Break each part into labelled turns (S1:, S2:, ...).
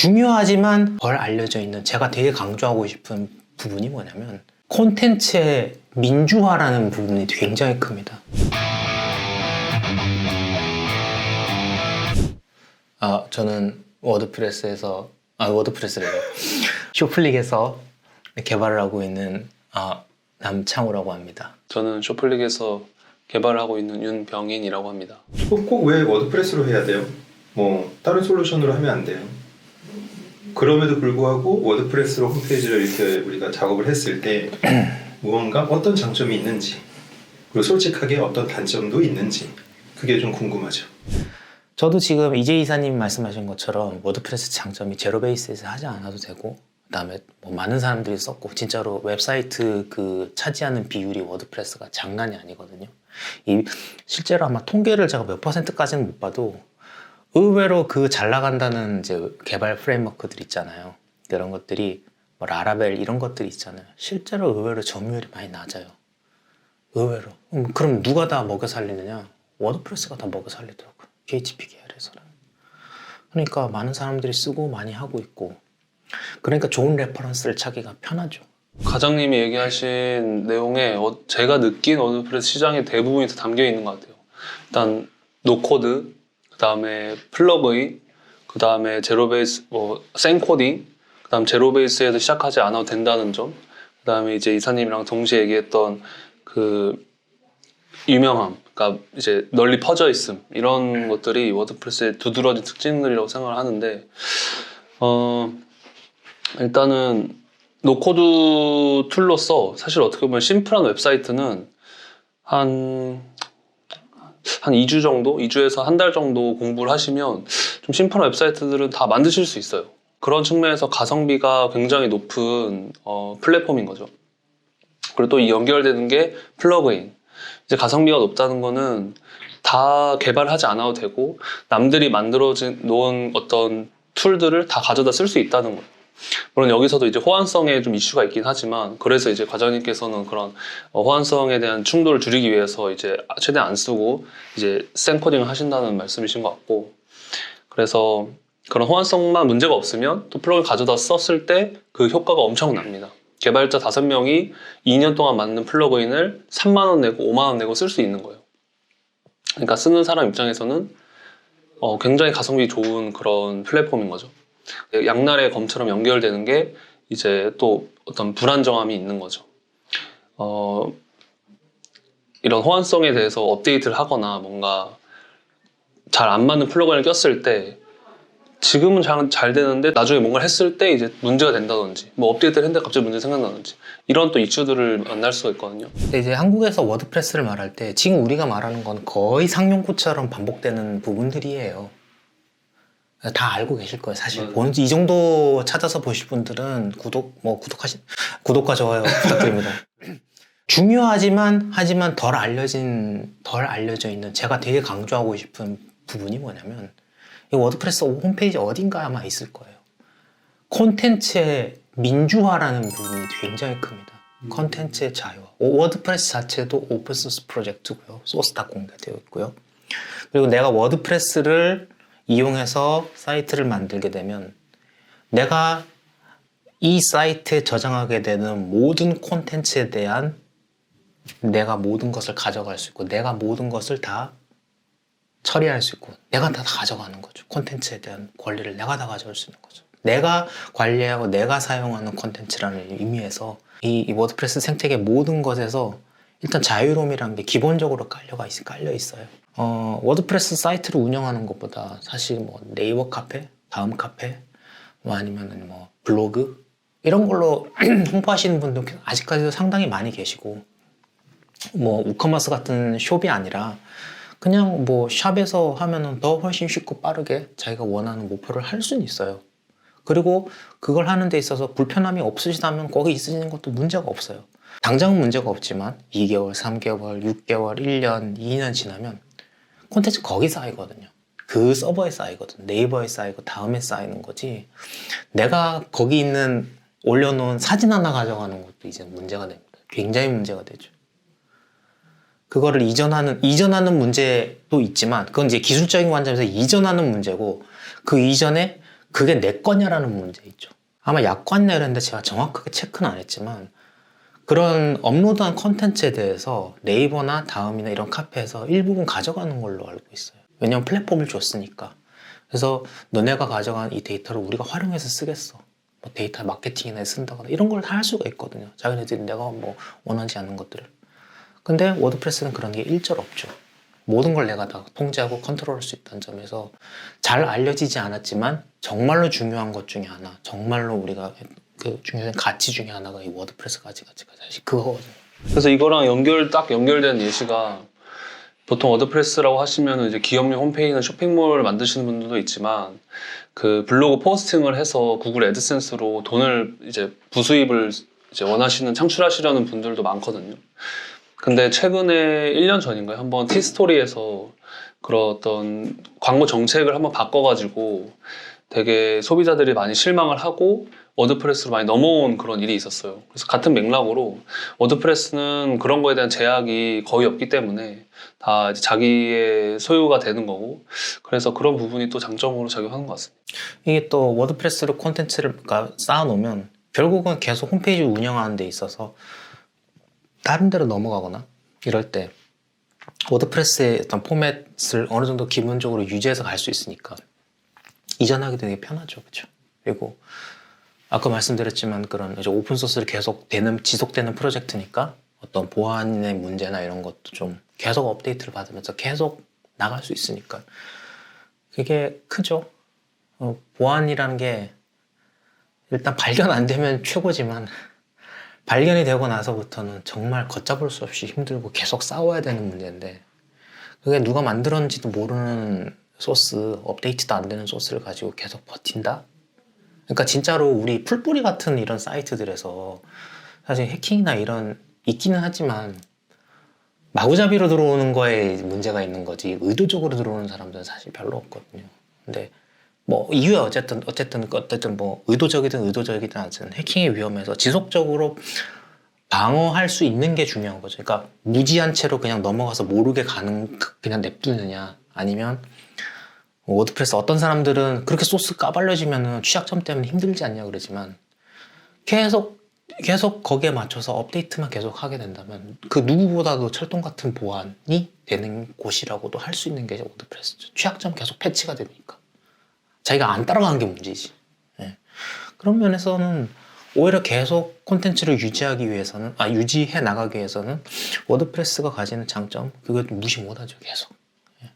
S1: 중요하지만 덜 알려져 있는 제가 되게 강조하고 싶은 부분이 뭐냐면 콘텐츠의 민주화라는 부분이 굉장히 큽니다. 저는 워드프레스래요. 쇼플릭에서 개발을 하고 있는 남창우라고 합니다.
S2: 저는 쇼플릭에서 개발을 하고 있는 윤병인이라고 합니다.
S3: 꼭 왜 워드프레스로 해야 돼요? 뭐 다른 솔루션으로 하면 안 돼요? 그럼에도 불구하고 워드프레스로 홈페이지를 이렇게 우리가 작업을 했을 때 무언가 어떤 장점이 있는지, 그리고 솔직하게 어떤 단점도 있는지, 그게 좀 궁금하죠.
S1: 저도 지금 이재 이사님 말씀하신 것처럼 워드프레스 장점이 제로 베이스에서 하지 않아도 되고, 그다음에 뭐 많은 사람들이 썼고, 진짜로 웹사이트 차지하는 비율이 워드프레스가 장난이 아니거든요. 실제로 아마 통계를 제가 몇 %까지는 못 봐도 의외로 잘 나간다는 이제 개발 프레임워크들 있잖아요. 이런 것들이 뭐 라라벨 이런 것들이 있잖아요. 실제로 의외로 점유율이 많이 낮아요. 의외로. 그럼 누가 다 먹여 살리느냐? 워드프레스가 다 먹여 살리더라고요. PHP 계열에서는. 그러니까 많은 사람들이 쓰고 많이 하고 있고, 그러니까 좋은 레퍼런스를 찾기가 편하죠.
S2: 과장님이 얘기하신 내용에 제가 느낀 워드프레스 시장의 대부분이 다 담겨 있는 것 같아요. 일단 노코드, 그 다음에 플러그인, 그 다음에 제로베이스, 생코딩, 그 다음 제로베이스에서 시작하지 않아도 된다는 점, 그 다음에 이제 이사님이랑 동시에 얘기했던 유명함, 그러니까 이제 널리 퍼져 있음, 이런 것들이 워드프레스의 두드러진 특징들이라고 생각을 하는데, 일단은 노코드 툴로서 사실 어떻게 보면 심플한 웹사이트는 한 2주 정도? 2주에서 한 달 정도 공부를 하시면 좀 심플한 웹사이트들은 다 만드실 수 있어요. 그런 측면에서 가성비가 굉장히 높은 플랫폼인 거죠. 그리고 또 이 연결되는 게 플러그인. 이제 가성비가 높다는 거는 다 개발하지 않아도 되고 남들이 만들어 놓은 어떤 툴들을 다 가져다 쓸 수 있다는 거예요. 물론 여기서도 이제 호환성에 좀 이슈가 있긴 하지만, 그래서 이제 과장님께서는 그런 호환성에 대한 충돌을 줄이기 위해서 이제 최대한 안 쓰고 이제 생코딩을 하신다는 말씀이신 것 같고, 그래서 그런 호환성만 문제가 없으면 또 플러그를 가져다 썼을 때 그 효과가 엄청납니다. 개발자 5명이 2년 동안 만든 플러그인을 3만 원 내고 5만 원 내고 쓸 수 있는 거예요. 그러니까 쓰는 사람 입장에서는 굉장히 가성비 좋은 그런 플랫폼인 거죠. 양날의 검처럼 연결되는 게 이제 또 어떤 불안정함이 있는 거죠. 이런 호환성에 대해서 업데이트를 하거나 뭔가 잘 안 맞는 플러그인을 꼈을 때 지금은 잘 되는데 나중에 뭔가를 했을 때 이제 문제가 된다든지, 뭐 업데이트를 했는데 갑자기 문제 생각나든지, 이런 또 이슈들을 만날 수가 있거든요.
S1: 근데 이제 한국에서 워드프레스를 말할 때 지금 우리가 말하는 건 거의 상용구처럼 반복되는 부분들이에요. 다 알고 계실 거예요, 사실. 이 정도 찾아서 보실 분들은 구독과 좋아요 부탁드립니다. 중요하지만 덜 알려져 있는 제가 되게 강조하고 싶은 부분이 뭐냐면, 이 워드프레스 홈페이지 어딘가에 아마 있을 거예요. 콘텐츠의 민주화라는 부분이 굉장히 큽니다. 콘텐츠의 자유화. 워드프레스 자체도 오픈소스 프로젝트고요. 소스 다 공개되어 있고요. 그리고 내가 워드프레스를 이용해서 사이트를 만들게 되면 내가 이 사이트에 저장하게 되는 모든 콘텐츠에 대한 내가 모든 것을 가져갈 수 있고, 내가 모든 것을 다 처리할 수 있고, 내가 다 가져가는 거죠. 콘텐츠에 대한 권리를 내가 다 가져올 수 있는 거죠. 내가 관리하고 내가 사용하는 콘텐츠라는 의미에서 이 워드프레스 생태계 모든 것에서 일단 자유로움이라는 게 기본적으로 깔려 있어요. 워드프레스 사이트를 운영하는 것보다 사실 뭐 네이버 카페, 다음 카페, 뭐 아니면은 뭐 블로그 이런 걸로 홍보하시는 분들 아직까지도 상당히 많이 계시고, 뭐 우커머스 같은 숍이 아니라 그냥 뭐 샵에서 하면은 더 훨씬 쉽고 빠르게 자기가 원하는 목표를 할 수는 있어요. 그리고 그걸 하는 데 있어서 불편함이 없으시다면 거기 있으시는 것도 문제가 없어요. 당장은 문제가 없지만 2개월, 3개월, 6개월, 1년, 2년 지나면 콘텐츠 거기 쌓이거든요. 그 서버에 쌓이거든. 네이버에 쌓이고 다음에 쌓이는 거지. 내가 거기 올려놓은 사진 하나 가져가는 것도 이제 문제가 됩니다. 굉장히 문제가 되죠. 그거를 이전하는 문제도 있지만, 그건 이제 기술적인 관점에서 이전하는 문제고, 그 이전에 그게 내 거냐라는 문제 있죠. 아마 약관이나 이런 데 제가 정확하게 체크는 안 했지만 그런 업로드한 컨텐츠에 대해서 네이버나 다음이나 이런 카페에서 일부분 가져가는 걸로 알고 있어요. 왜냐면 플랫폼을 줬으니까. 그래서 너네가 가져간 이 데이터를 우리가 활용해서 쓰겠어. 뭐 데이터 마케팅이나 쓴다거나 이런 걸 다 할 수가 있거든요. 자기네들이 내가 뭐 원하지 않는 것들을. 근데 워드프레스는 그런 게 일절 없죠. 모든 걸 내가 다 통제하고 컨트롤할 수 있다는 점에서 잘 알려지지 않았지만 정말로 중요한 것 중에 하나, 정말로 우리가 그 중요한 가치 중에 하나가 이 워드프레스 가치가 사실 그거거든요.
S2: 그래서 이거랑 딱 연결된 예시가 보통 워드프레스라고 하시면 이제 기업용 홈페이지나 쇼핑몰 만드시는 분들도 있지만 그 블로그 포스팅을 해서 구글 애드센스로 돈을 이제 부수입을 이제 원하시는 창출하시려는 분들도 많거든요. 근데 최근에 1년 전인가요? 한번 티스토리에서 그런 어떤 광고 정책을 한번 바꿔가지고 되게 소비자들이 많이 실망을 하고 워드프레스로 많이 넘어온 그런 일이 있었어요. 그래서 같은 맥락으로 워드프레스는 그런 거에 대한 제약이 거의 없기 때문에 다 이제 자기의 소유가 되는 거고 그래서 그런 부분이 또 장점으로 작용하는 것 같습니다.
S1: 이게 또 워드프레스로 콘텐츠를 쌓아놓으면 결국은 계속 홈페이지 운영하는 데 있어서 다른 데로 넘어가거나 이럴 때 워드프레스의 어떤 포맷을 어느 정도 기본적으로 유지해서 갈 수 있으니까 이전하기 되게 편하죠. 그렇죠? 그리고 아까 말씀드렸지만 그런 이제 오픈소스를 계속 지속되는 프로젝트니까 어떤 보안의 문제나 이런 것도 좀 계속 업데이트를 받으면서 계속 나갈 수 있으니까 그게 크죠. 보안이라는 게 일단 발견 안 되면 최고지만 발견이 되고 나서부터는 정말 걷잡을 수 없이 힘들고 계속 싸워야 되는 문제인데 그게 누가 만들었는지도 모르는 소스, 업데이트도 안 되는 소스를 가지고 계속 버틴다? 그러니까 진짜로 우리 풀뿌리 같은 이런 사이트들에서 사실 해킹이나 이런 있기는 하지만 마구잡이로 들어오는 거에 문제가 있는 거지 의도적으로 들어오는 사람들은 사실 별로 없거든요. 근데 뭐 이유야 어쨌든 뭐 의도적이든 않든 해킹의 위험에서 지속적으로 방어할 수 있는 게 중요한 거죠. 그러니까 무지한 채로 그냥 넘어가서 모르게 그냥 냅두느냐 아니면 워드프레스 어떤 사람들은 그렇게 소스 까발려지면은 취약점 때문에 힘들지 않냐 그러지만 계속 거기에 맞춰서 업데이트만 계속 하게 된다면 그 누구보다도 철동 같은 보안이 되는 곳이라고도 할 수 있는 게 워드프레스죠. 취약점 계속 패치가 되니까. 자기가 안 따라가는 게 문제지. 예. 그런 면에서는 오히려 계속 콘텐츠를 유지해 나가기 위해서는 워드프레스가 가지는 장점, 그걸 무시 못하죠, 계속. 예.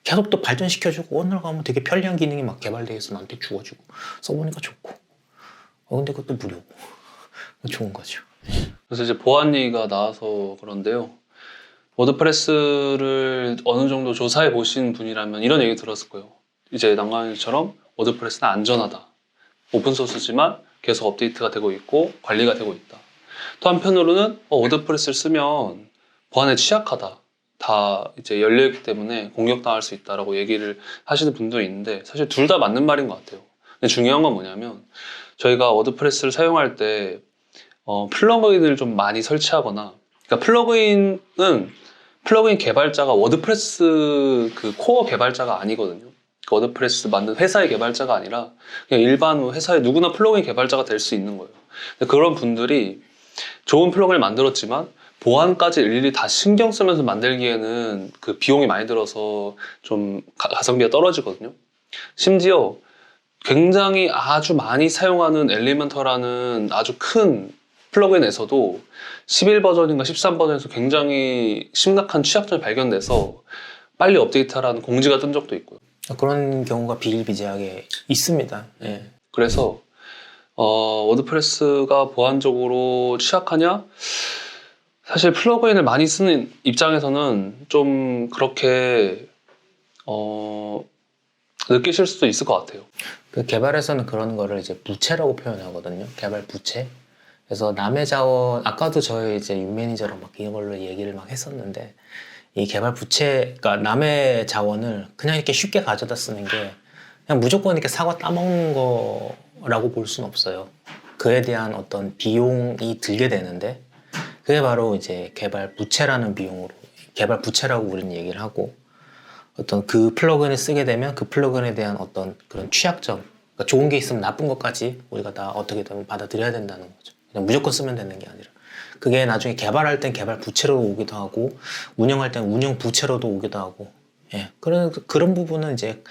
S1: 계속 또 발전시켜주고, 오늘 가면 되게 편리한 기능이 막 개발되어 있어 나한테 주어지고, 써보니까 좋고. 근데 그것도 무료고. 좋은 거죠.
S2: 그래서 이제 보안 얘기가 나와서 그런데요. 워드프레스를 어느 정도 조사해 보신 분이라면 이런 얘기 들었을 거예요. 이제 난관이처럼 워드프레스는 안전하다. 오픈소스지만 계속 업데이트가 되고 있고 관리가 되고 있다. 또 한편으로는 워드프레스를 쓰면 보안에 취약하다. 다 이제 열려있기 때문에 공격당할 수 있다라고 얘기를 하시는 분도 있는데 사실 둘 다 맞는 말인 것 같아요. 근데 중요한 건 뭐냐면 저희가 워드프레스를 사용할 때 플러그인을 좀 많이 설치하거나 그러니까 플러그인 개발자가 워드프레스 그 코어 개발자가 아니거든요. 워드프레스 만든 회사의 개발자가 아니라 그냥 일반 회사의 누구나 플러그인 개발자가 될 수 있는 거예요. 그런 분들이 좋은 플러그인을 만들었지만 보안까지 일일이 다 신경 쓰면서 만들기에는 그 비용이 많이 들어서 좀 가성비가 떨어지거든요. 심지어 굉장히 아주 많이 사용하는 엘리멘터라는 아주 큰 플러그인에서도 11버전인가 13버전에서 굉장히 심각한 취약점이 발견돼서 빨리 업데이트하라는 공지가 뜬 적도 있고요.
S1: 그런 경우가 비일비재하게 있습니다. 예.
S2: 그래서 워드프레스가 보안적으로 취약하냐? 사실 플러그인을 많이 쓰는 입장에서는 좀 그렇게 느끼실 수도 있을 것 같아요.
S1: 그 개발에서는 그런 거를 이제 부채라고 표현하거든요. 개발 부채. 그래서 남의 자원, 아까도 저희 이제 윤 매니저랑 막 이걸로 얘기를 막 했었는데, 이 개발 부채, 그러니까 남의 자원을 그냥 이렇게 쉽게 가져다 쓰는 게 그냥 무조건 이렇게 사과 따먹는 거라고 볼 수는 없어요. 그에 대한 어떤 비용이 들게 되는데, 그게 바로 이제 개발 부채라는 비용으로, 개발 부채라고 우리는 얘기를 하고, 어떤 그 플러그인을 쓰게 되면 그 플러그인에 대한 어떤 그런 취약점, 그러니까 좋은 게 있으면 나쁜 것까지 우리가 다 어떻게든 받아들여야 된다는 거죠. 그냥 무조건 쓰면 되는 게 아니라. 그게 나중에 개발할 땐 개발 부채로 오기도 하고 운영할 땐 운영 부채로도 오기도 하고 예. 그런 부분은 이제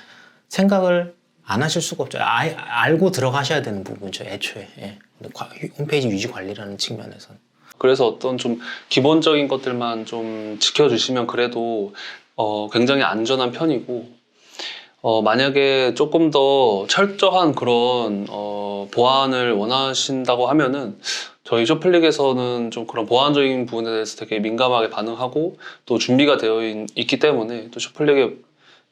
S1: 생각을 안 하실 수가 없죠. 알고 들어가셔야 되는 부분이죠. 애초에. 예. 홈페이지 유지 관리라는 측면에서는.
S2: 그래서 어떤 좀 기본적인 것들만 좀 지켜주시면 그래도 굉장히 안전한 편이고 만약에 조금 더 철저한 그런 보안을 원하신다고 하면은 저희 쇼플릭에서는 좀 그런 보안적인 부분에 대해서 되게 민감하게 반응하고 또 준비가 되어 있기 때문에 또 쇼플릭에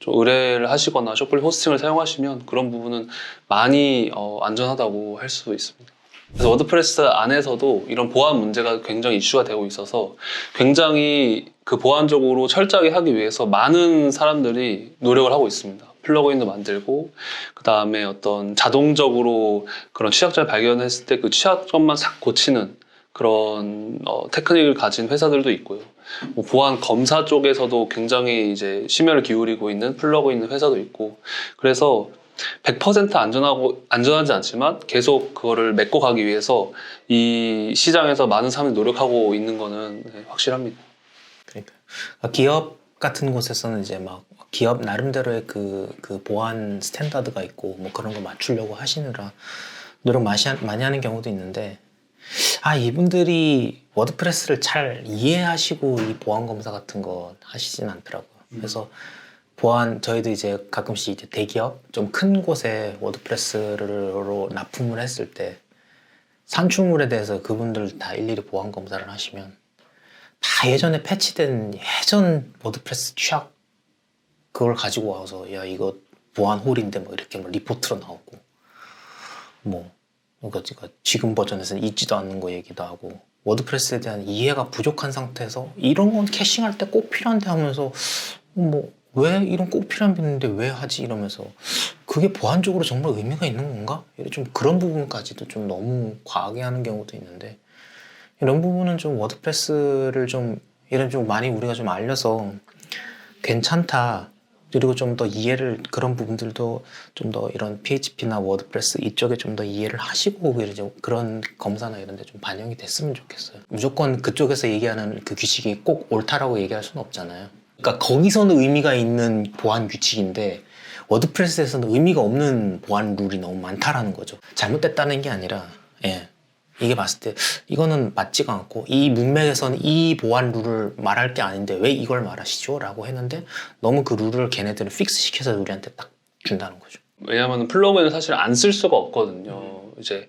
S2: 좀 의뢰를 하시거나 쇼플릭 호스팅을 사용하시면 그런 부분은 많이 안전하다고 할 수 있습니다. 그래서 워드프레스 안에서도 이런 보안 문제가 굉장히 이슈가 되고 있어서 굉장히 그 보안적으로 철저하게 하기 위해서 많은 사람들이 노력을 하고 있습니다. 플러그인도 만들고 그 다음에 어떤 자동적으로 그런 취약점을 발견했을 때 그 취약점만 싹 고치는 그런 테크닉을 가진 회사들도 있고요. 뭐 보안 검사 쪽에서도 굉장히 이제 심혈을 기울이고 있는 플러그인 회사도 있고 그래서 100% 안전하지 않지만 계속 그거를 메꿔 가기 위해서 이 시장에서 많은 사람들이 노력하고 있는 거는 확실합니다.
S1: 그러니까 기업 같은 곳에서는 이제 막 기업 나름대로의 그 보안 스탠다드가 있고 뭐 그런 거 맞추려고 하시느라 노력 많이 하는 경우도 있는데 이분들이 워드프레스를 잘 이해하시고 이 보안 검사 같은 거 하시진 않더라고요. 그래서 저희도 이제 가끔씩 이제 대기업 좀 큰 곳에 워드프레스로 납품을 했을 때 산출물에 대해서 그분들 다 일일이 보안 검사를 하시면 다 예전에 패치된 예전 워드프레스 취약 그걸 가지고 와서 야 이거 보안 홀인데 뭐 이렇게 뭐 리포트로 나오고 뭐 그러니까 지금 버전에서는 있지도 않는 거 얘기도 하고 워드프레스에 대한 이해가 부족한 상태에서 이런 건 캐싱할 때 꼭 필요한데 하면서 뭐 왜 이런 꼭 필요한 비는데 왜 하지 이러면서 그게 보안적으로 정말 의미가 있는 건가? 좀 그런 부분까지도 좀 너무 과하게 하는 경우도 있는데 이런 부분은 좀 워드프레스를 좀 많이 우리가 좀 알려서 괜찮다. 그리고 좀 더 이해를 그런 부분들도 좀 더 이런 PHP나 워드프레스 이쪽에 좀 더 이해를 하시고 이제 그런 검사나 이런 데 좀 반영이 됐으면 좋겠어요. 무조건 그쪽에서 얘기하는 그 규칙이 꼭 옳다라고 얘기할 수는 없잖아요. 그러니까 거기서는 의미가 있는 보안 규칙인데 워드프레스에서는 의미가 없는 보안 룰이 너무 많다라는 거죠. 잘못됐다는 게 아니라 이게 봤을 때 이거는 맞지가 않고 이 문맥에서는 이 보안 룰을 말할 게 아닌데 왜 이걸 말하시죠? 라고 했는데 너무 그 룰을 걔네들은 픽스 시켜서 우리한테 딱 준다는 거죠.
S2: 왜냐하면 플러그인을 사실 안 쓸 수가 없거든요. 이제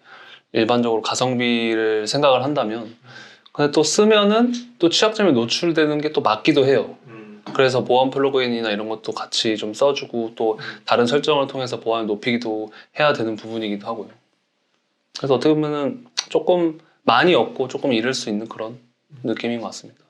S2: 일반적으로 가성비를 생각을 한다면 근데 또 쓰면은 또 취약점이 노출되는 게 또 맞기도 해요. 그래서 보안 플러그인이나 이런 것도 같이 좀 써주고 또 다른 설정을 통해서 보안을 높이기도 해야 되는 부분이기도 하고요. 그래서 어떻게 보면은 조금 많이 얻고 조금 잃을 수 있는 그런 느낌인 것 같습니다.